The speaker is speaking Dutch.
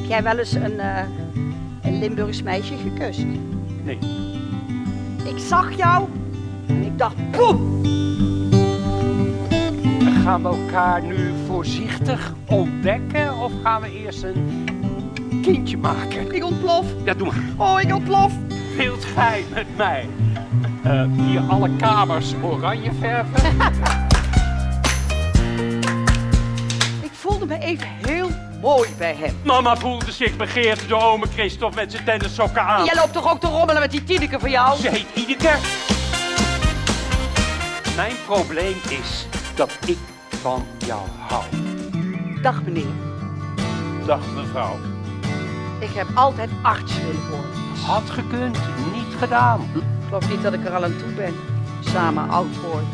jij wel eens een Limburgs meisje gekust? Nee. Ik zag jou en ik dacht, poem! Gaan we elkaar nu voorzichtig ontdekken of gaan we eerst een kindje maken? Ik ontplof. Ja, doe maar. Oh, ik ontplof. Wilt gij met mij hier alle kamers oranje verven? Ik voelde me even heel mooi bij hem. Mama voelde zich begeerd door ome Christophe met zijn tennissokken aan. Jij loopt toch ook te rommelen met die Tineke van jou? Ze heet Ineke. Mijn probleem is dat ik van jou hou. Dag meneer. Dag mevrouw. Ik heb altijd arts willen worden. Had gekund, niet gedaan. Ik geloof niet dat ik er al aan toe ben. Samen oud worden.